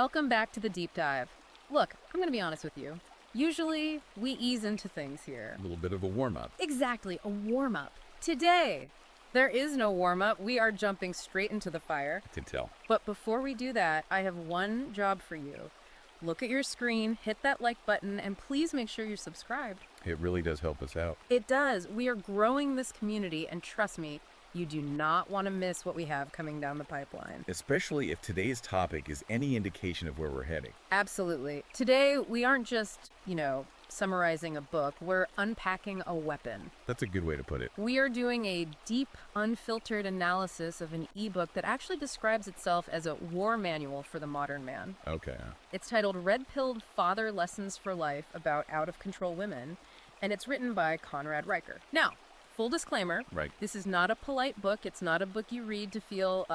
Welcome back to the deep dive. Look, I'm going to be honest with you. Usually, we ease into things here. A little bit of a warm-up. Exactly, a warm-up. Today, there is no warm-up. We are jumping straight into the fire. I can tell. But before we do that, I have one job for you. Look at your screen, hit that like button, and please make sure you're subscribed. It really does help us out. It does. We are growing this community, and trust me, you do not want to miss what we have coming down the pipeline. Especially if today's topic is any indication of where we're heading. Absolutely. Today, we aren't just, summarizing a book. We're unpacking a weapon. That's a good way to put it. We are doing a deep, unfiltered analysis of an ebook that actually describes itself as a war manual for the modern man. Okay. It's titled Redpilled Father Lessons for Life About Out-of-Control Women, and it's written by Conrad Riker. Now, full disclaimer, Right. This is not a polite book. It's not a book you read to feel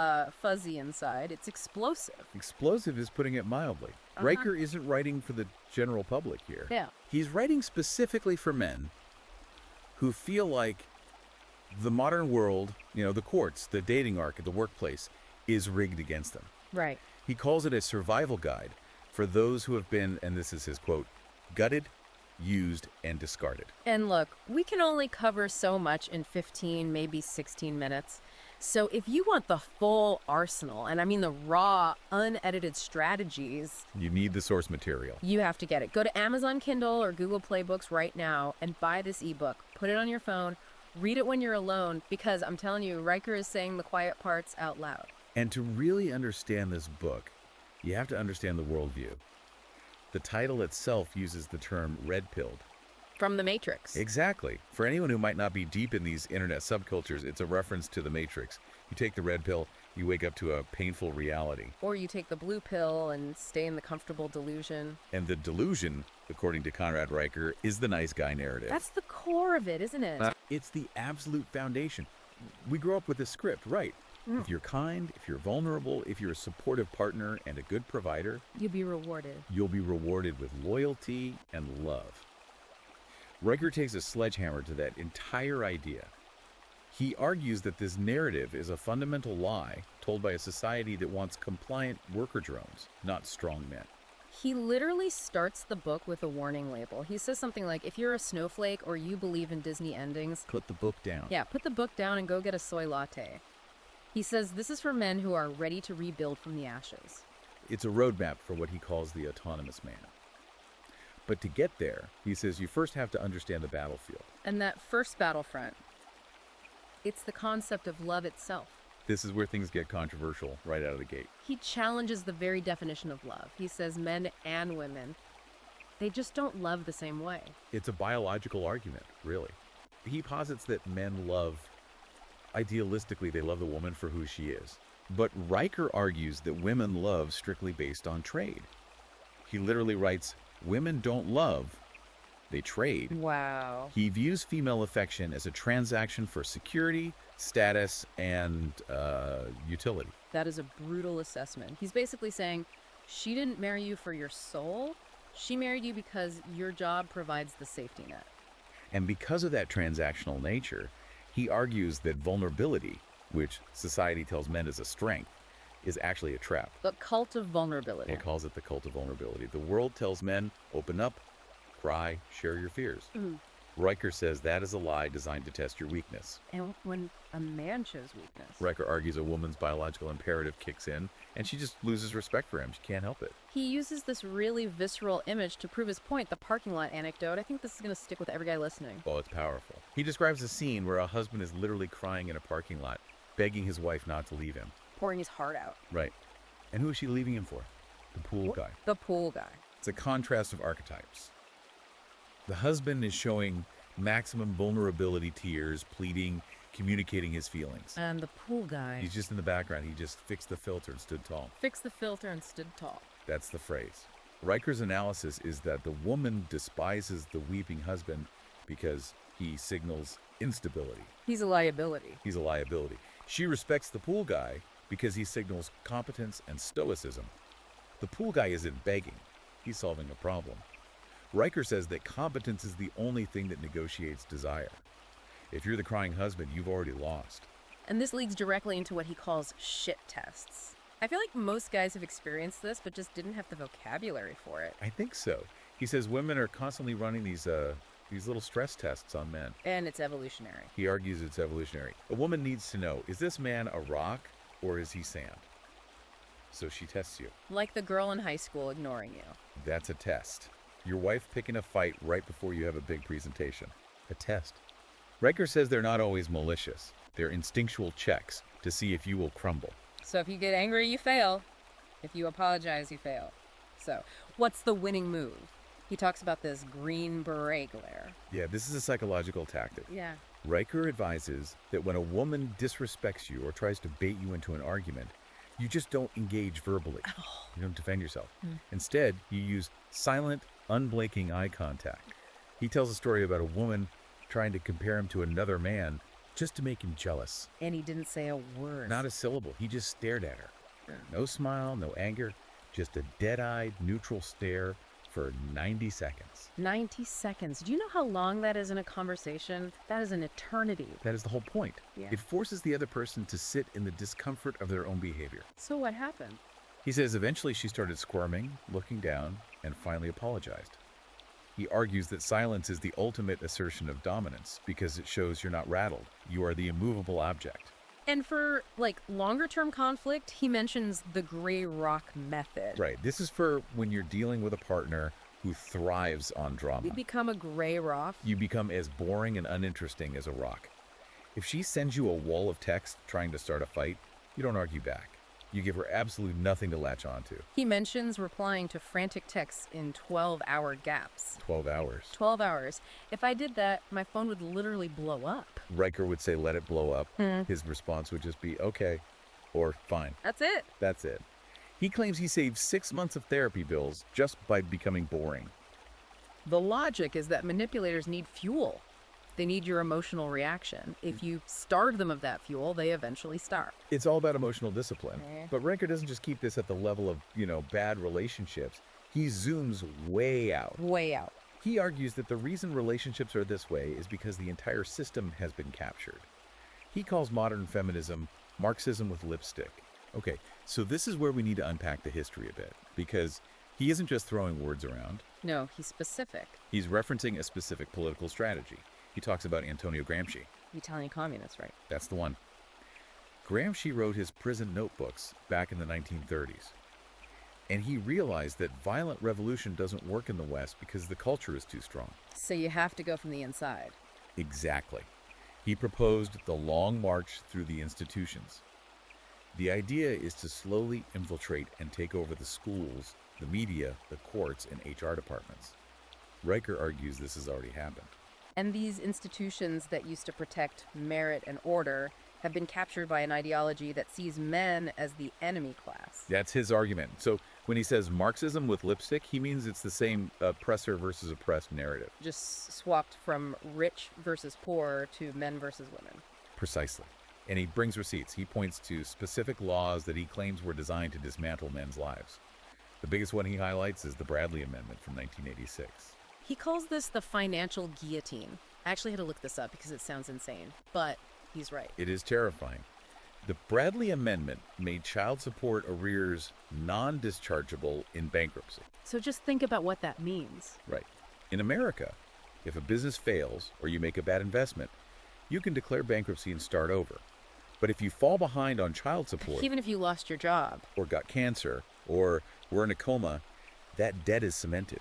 fuzzy inside. It's explosive. Explosive is putting it mildly. Riker isn't writing for the general public here. Yeah. He's writing specifically for men who feel like the modern world, the courts, the dating arc at the workplace, is rigged against them. Right. He calls it a survival guide for those who have been, and this is his quote, gutted, used, and discarded. And look, we can only cover so much in 15, maybe 16 minutes. So if you want the full arsenal, and I mean the raw, unedited strategies, You need the source material. you have to get it. Go to Amazon Kindle or Google Play Books right now and buy this ebook. Put it on your phone. Read it when you're alone, because I'm telling you, Riker is saying the quiet parts out loud. And to really understand this book, you have to understand the worldview. The title itself uses the term red-pilled. From The Matrix. Exactly. For anyone who might not be deep in these internet subcultures, it's a reference to the Matrix. You take the red pill, you wake up to a painful reality. Or you take the blue pill and stay in the comfortable delusion. And the delusion, according to Conrad Riker, is the nice guy narrative. That's the core of it, isn't it? It's the absolute foundation. We grow up with this script, right? If you're kind, if you're vulnerable, if you're a supportive partner and a good provider, You'll be rewarded. you'll be rewarded with loyalty and love. Riker takes a sledgehammer to that entire idea. He argues that this narrative is a fundamental lie told by a society that wants compliant worker drones, not strong men. He literally starts the book with a warning label. He says something like, if you're a snowflake or you believe in Disney endings, Put the book down. yeah, put the book down and go get a soy latte. He says this is for men who are ready to rebuild from the ashes. It's a roadmap for what he calls the autonomous man. But to get there, he says you first have to understand the battlefield. And that first battlefront, it's the concept of love itself. This is where things get controversial right out of the gate. He challenges the very definition of love. He says men and women, they just don't love the same way. It's a biological argument, really. He posits that men love, idealistically, they love the woman for who she is. But Riker argues that women love strictly based on trade. He literally writes, women don't love, they trade. Wow. He views female affection as a transaction for security, status, and utility. That is a brutal assessment. He's basically saying, she didn't marry you for your soul. She married you because your job provides the safety net. And because of that transactional nature, he argues that vulnerability, which society tells men is a strength, is actually a trap. The cult of vulnerability. He calls it the cult of vulnerability. The world tells men, open up, cry, share your fears. Riker says that is a lie designed to test your weakness. And when a man shows weakness, Riker argues a woman's biological imperative kicks in, and she just loses respect for him. She can't help it. he uses this really visceral image to prove his point, the parking lot anecdote. I think this is going to stick with every guy listening. Oh, it's powerful. He describes a scene where a husband is literally crying in a parking lot, begging his wife not to leave him. Pouring his heart out. Right. And who is she leaving him for? The pool guy. The pool guy. It's a contrast of archetypes. The husband is showing maximum vulnerability, tears, pleading, communicating his feelings. And the pool guy He's just in the background. He just fixed the filter and stood tall. fixed the filter and stood tall. That's the phrase. Riker's analysis is that the woman despises the weeping husband because he signals instability. He's a liability. He's a liability. She respects the pool guy because he signals competence and stoicism. The pool guy isn't begging. He's solving a problem. Riker says that competence is the only thing that negotiates desire. If you're the crying husband, you've already lost. And this leads directly into what he calls shit tests. I feel like most guys have experienced this, but just didn't have the vocabulary for it. I think so. He says women are constantly running these little stress tests on men. And it's evolutionary. He argues it's evolutionary. A woman needs to know, is this man a rock or is he sand? So she tests you. Like the girl in high school ignoring you. That's a test. Your wife picking a fight right before you have a big presentation. A test. Riker says they're not always malicious. They're instinctual checks to see if you will crumble. So if you get angry, you fail. If you apologize, you fail. So, what's the winning move? He talks about this green beret glare. Yeah, this is a psychological tactic. Yeah. Riker advises that when a woman disrespects you or tries to bait you into an argument, you just don't engage verbally. You don't defend yourself. Instead, you use silent, unblinking eye contact. He tells a story about a woman trying to compare him to another man just to make him jealous. And he didn't say a word. Not a syllable. He just stared at her. No smile, no anger, just a dead-eyed, neutral stare for 90 seconds. 90 seconds. Do you know how long that is in a conversation? That is an eternity. That is the whole point. Yeah. It forces the other person to sit in the discomfort of their own behavior. So what happened? He says eventually she started squirming, looking down, and finally apologized. He argues that silence is the ultimate assertion of dominance because it shows you're not rattled. You are the immovable object. And for, like, longer-term conflict, he mentions the gray rock method. Right. This is for when you're dealing with a partner who thrives on drama. You become a gray rock. You become as boring and uninteresting as a rock. If she sends you a wall of text trying to start a fight, you don't argue back. You give her absolutely nothing to latch onto. He mentions replying to frantic texts in 12-hour gaps. 12 hours. 12 hours. If I did that, my phone would literally blow up. Riker would say, let it blow up. His response would just be, okay, or fine. That's it. That's it. He claims he saved 6 months of therapy bills just by becoming boring. The logic is that manipulators need fuel. They need your emotional reaction. If you starve them of that fuel, they eventually starve. It's all about emotional discipline. Eh. But Riker doesn't just keep this at the level of, bad relationships. He zooms way out. Way out. He argues that the reason relationships are this way is because the entire system has been captured. He calls modern feminism Marxism with lipstick. Okay, so this is where we need to unpack the history a bit, because he isn't just throwing words around. No, he's specific. He's referencing a specific political strategy. He talks about Antonio Gramsci. Italian communist, right? That's the one. Gramsci wrote his prison notebooks back in the 1930s. And he realized that violent revolution doesn't work in the West because the culture is too strong. So you have to go from the inside. Exactly. He proposed the long march through the institutions. The idea is to slowly infiltrate and take over the schools, the media, the courts, and HR departments. Riker argues this has already happened. And these institutions that used to protect merit and order have been captured by an ideology that sees men as the enemy class. That's his argument. So when he says Marxism with lipstick, he means it's the same oppressor versus oppressed narrative. Just swapped from rich versus poor to men versus women. Precisely. And he brings receipts. He points to specific laws that he claims were designed to dismantle men's lives. The biggest one he highlights is the Bradley Amendment from 1986. He calls this the financial guillotine. I actually had to look this up because it sounds insane, but he's right. It is terrifying. The Bradley Amendment made child support arrears non-dischargeable in bankruptcy. So just think about what that means. Right. In America, if a business fails or you make a bad investment, you can declare bankruptcy and start over. But if you fall behind on child support, Even if you lost your job. or got cancer, or were in a coma, that debt is cemented.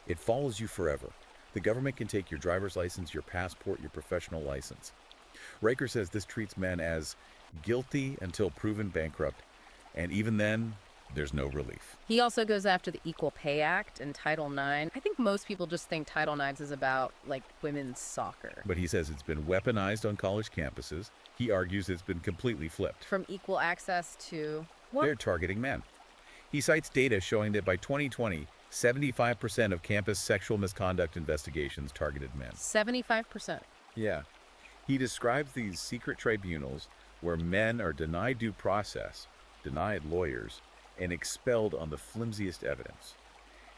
It follows you forever. The government can take your driver's license, your passport, your professional license. Riker says this treats men as guilty until proven bankrupt, and even then, there's no relief. He also goes after the Equal Pay Act and Title IX. I think most people just think Title IX is about, like, women's soccer. But he says it's been weaponized on college campuses. He argues it's been completely flipped. From equal access to what? They're targeting men. He cites data showing that by 2020, 75% of campus sexual misconduct investigations targeted men. 75%. Yeah. He describes these secret tribunals where men are denied due process, denied lawyers, and expelled on the flimsiest evidence.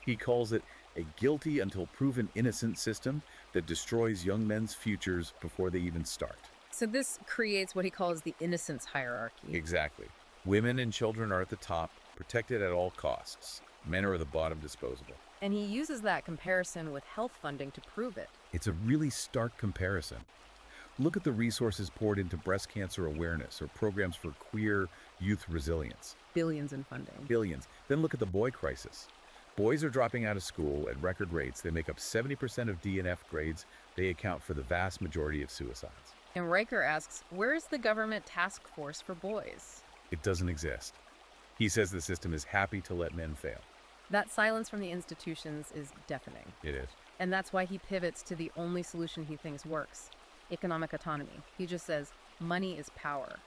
He calls it a guilty until proven innocent system that destroys young men's futures before they even start. So this creates what he calls the innocence hierarchy. Exactly. Women and children are at the top, protected at all costs. Men are at the bottom, disposable. And he uses that comparison with health funding to prove it. It's a really stark comparison. Look at the resources poured into breast cancer awareness or programs for queer youth resilience. Billions in funding. Billions. Then look at the boy crisis. Boys are dropping out of school at record rates. They make up 70% of D and F grades. They account for the vast majority of suicides. And Riker asks, where is the government task force for boys? It doesn't exist. He says the system is happy to let men fail. That silence from the institutions is deafening. It is. And that's why he pivots to the only solution he thinks works: economic autonomy. He just says, money is power.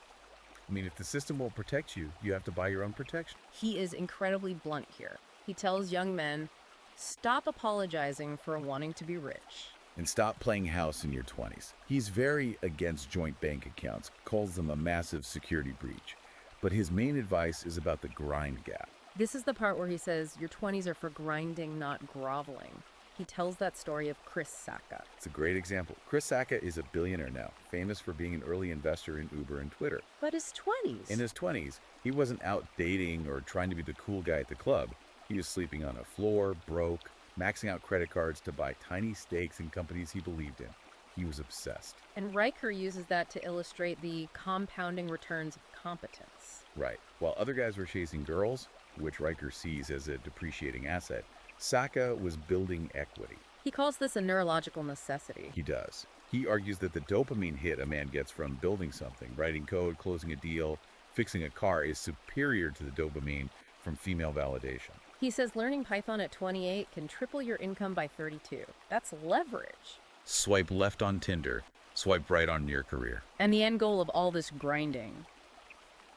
I mean, if the system won't protect you, you have to buy your own protection. He is incredibly blunt here. He tells young men, stop apologizing for wanting to be rich. And stop playing house in your 20s. He's very against joint bank accounts, calls them a massive security breach. But his main advice is about the grind gap. This is the part where he says, your 20s are for grinding, not groveling. He tells that story of Chris Sacca. It's a great example. Chris Sacca is a billionaire now, famous for being an early investor in Uber and Twitter. But his 20s. In his 20s, he wasn't out dating or trying to be the cool guy at the club. He was sleeping on a floor, broke, maxing out credit cards to buy tiny stakes in companies he believed in. He was obsessed. And Riker uses that to illustrate the compounding returns of competence. Right. While other guys were chasing girls, which Riker sees as a depreciating asset, Sacca was building equity. He calls this a neurological necessity. He does. He argues that the dopamine hit a man gets from building something, writing code, closing a deal, fixing a car, is superior to the dopamine from female validation. He says learning Python at 28 can triple your income by 32. That's leverage. Swipe left on Tinder, swipe right on your career. And the end goal of all this grinding,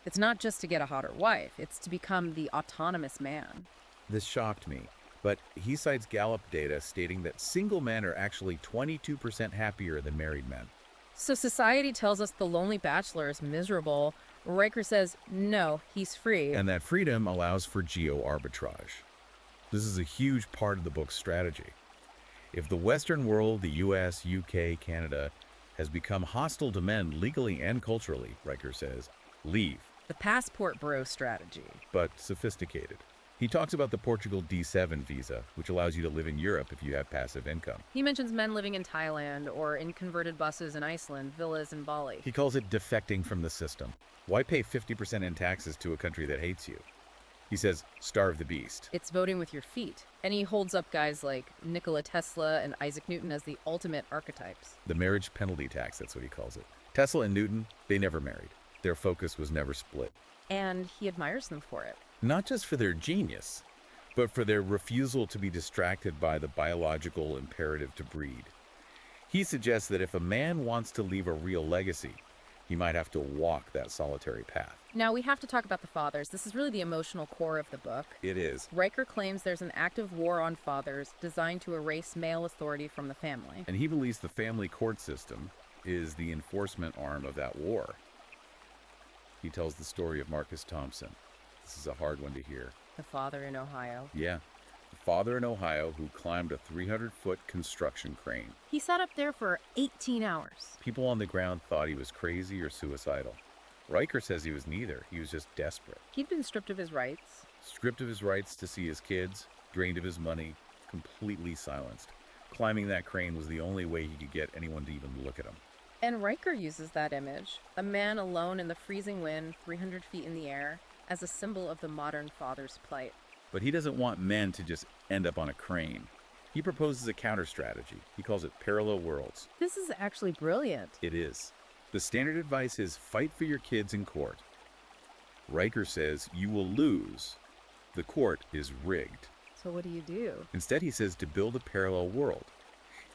it's not just to get a hotter wife, it's to become the autonomous man. This shocked me, but he cites Gallup data stating that single men are actually 22% happier than married men. So society tells us the lonely bachelor is miserable. Riker says, no, he's free. And that freedom allows for geo-arbitrage. This is a huge part of the book's strategy. If the Western world, the US, UK, Canada, has become hostile to men legally and culturally, Riker says, leave. The passport bro strategy. But sophisticated. He talks about the Portugal D7 visa, which allows you to live in Europe if you have passive income. He mentions men living in Thailand or in converted buses in Iceland, villas in Bali. He calls it defecting from the system. Why pay 50% in taxes to a country that hates you? He says, starve the beast. It's voting with your feet. And he holds up guys like Nikola Tesla and Isaac Newton as the ultimate archetypes. The marriage penalty tax, that's what he calls it. Tesla and Newton, they never married. Their focus was never split. And he admires them for it. Not just for their genius, but for their refusal to be distracted by the biological imperative to breed. He suggests that if a man wants to leave a real legacy, he might have to walk that solitary path. Now, we have to talk about the fathers. This is really the emotional core of the book. It is. Riker claims there's an active war on fathers designed to erase male authority from the family. And he believes the family court system is the enforcement arm of that war. He tells the story of Marcus Thompson. This is a hard one to hear. The father in Ohio. Yeah. The father in Ohio who climbed a 300-foot construction crane. He sat up there for 18 hours. People on the ground thought he was crazy or suicidal. Riker says he was neither. He was just desperate. He'd been stripped of his rights. Stripped of his rights to see his kids, drained of his money, completely silenced. Climbing that crane was the only way he could get anyone to even look at him. And Riker uses that image, a man alone in the freezing wind, 300 feet in the air, as a symbol of the modern father's plight. But he doesn't want men to just end up on a crane. He proposes a counter strategy. He calls it parallel worlds. This is actually brilliant. It is. The standard advice is fight for your kids in court. Riker says you will lose. The court is rigged. So what do you do? Instead, he says to build a parallel world.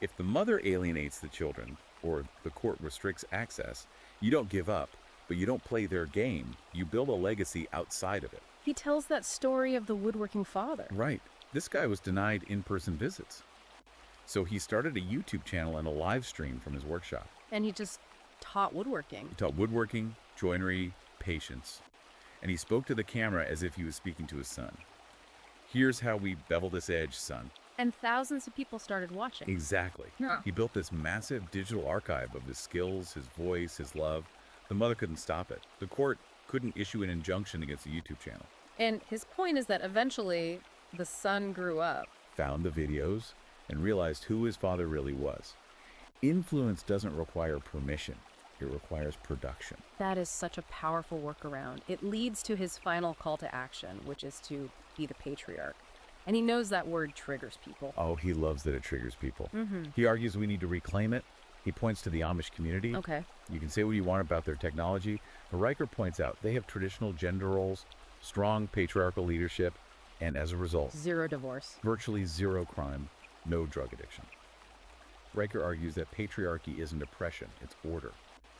If the mother alienates the children, or the court restricts access, you don't give up, but you don't play their game. You build a legacy outside of it. He tells that story of the woodworking father. Right. This guy was denied in-person visits. So he started a YouTube channel and a live stream from his workshop. And he just taught woodworking. He taught woodworking, joinery, patience. And he spoke to the camera as if he was speaking to his son. Here's how we bevel this edge, son. And thousands of people started watching. Exactly. Yeah. He built this massive digital archive of his skills, his voice, his love. The mother couldn't stop it. The court couldn't issue an injunction against the YouTube channel. And his point is that eventually the son grew up. Found the videos and realized who his father really was. Influence doesn't require permission. It requires production. That is such a powerful workaround. It leads to his final call to action, which is to be the patriarch. And he knows that word triggers people. Oh, he loves that it triggers people. He argues we need to reclaim it. He points to the Amish community. Okay. You can say what you want about their technology, but Riker points out they have traditional gender roles, strong patriarchal leadership, and as a result, Zero divorce. virtually zero crime, no drug addiction. Riker argues that patriarchy isn't oppression, it's order,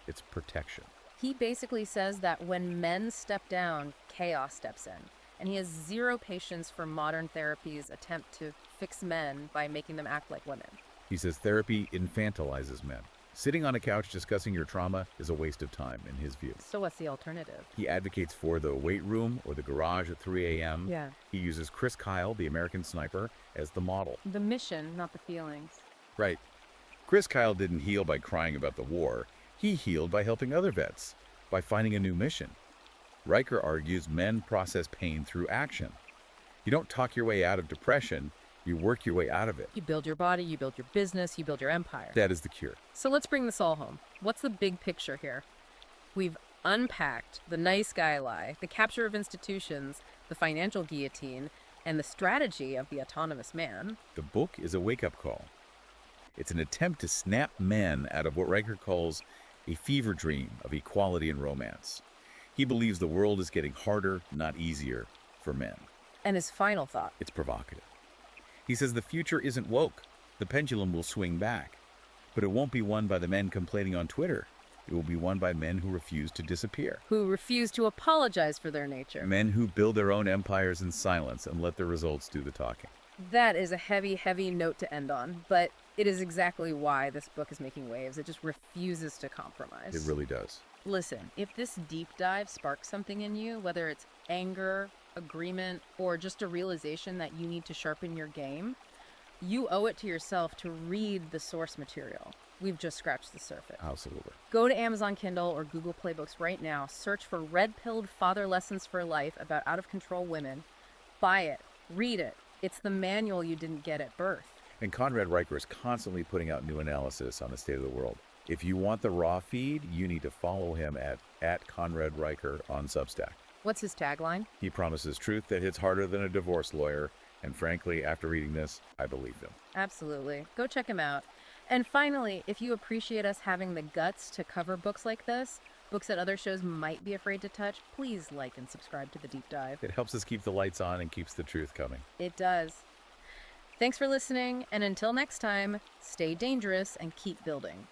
it's protection. He basically says that when men step down, chaos steps in. And he has zero patience for modern therapy's attempt to fix men by making them act like women. He says therapy infantilizes men. Sitting on a couch discussing your trauma is a waste of time, in his view. So what's the alternative? He advocates for the weight room or the garage at 3 a.m. Yeah. He uses Chris Kyle, the American sniper, as the model. The mission, not the feelings. Right. Chris Kyle didn't heal by crying about the war. He healed by helping other vets, by finding a new mission. Riker argues men process pain through action. You don't talk your way out of depression, you work your way out of it. You build your body, you build your business, you build your empire. That is the cure. So let's bring this all home. What's the big picture here? We've unpacked the nice guy lie, the capture of institutions, the financial guillotine, and the strategy of the autonomous man. The book is a wake-up call. It's an attempt to snap men out of what Riker calls a fever dream of equality and romance. He believes the world is getting harder, not easier, for men. And his final thought. It's provocative. He says the future isn't woke. The pendulum will swing back. But it won't be won by the men complaining on Twitter. It will be won by men who refuse to disappear. Who refuse to apologize for their nature. Men who build their own empires in silence and let the results do the talking. That is a heavy, heavy note to end on, but it is exactly why this book is making waves. It just refuses to compromise. It really does. Listen, if this deep dive sparks something in you, whether it's anger, agreement, or just a realization that you need to sharpen your game, you owe it to yourself to read the source material. We've just scratched the surface. Absolutely. Go to Amazon Kindle or Google Play Books right now, search for Redpilled Father Lessons for Life about out-of-control women. Buy it. Read it. It's the manual you didn't get at birth. And Conrad Riker is constantly putting out new analysis on the state of the world. If you want the raw feed, you need to follow him at Conrad Riker on Substack. What's his tagline? He promises truth that hits harder than a divorce lawyer. And frankly, after reading this, I believe him. Absolutely. Go check him out. And finally, if you appreciate us having the guts to cover books like this, books that other shows might be afraid to touch, please like and subscribe to The Deep Dive. It helps us keep the lights on and keeps the truth coming. It does. Thanks for listening, and until next time, stay dangerous and keep building.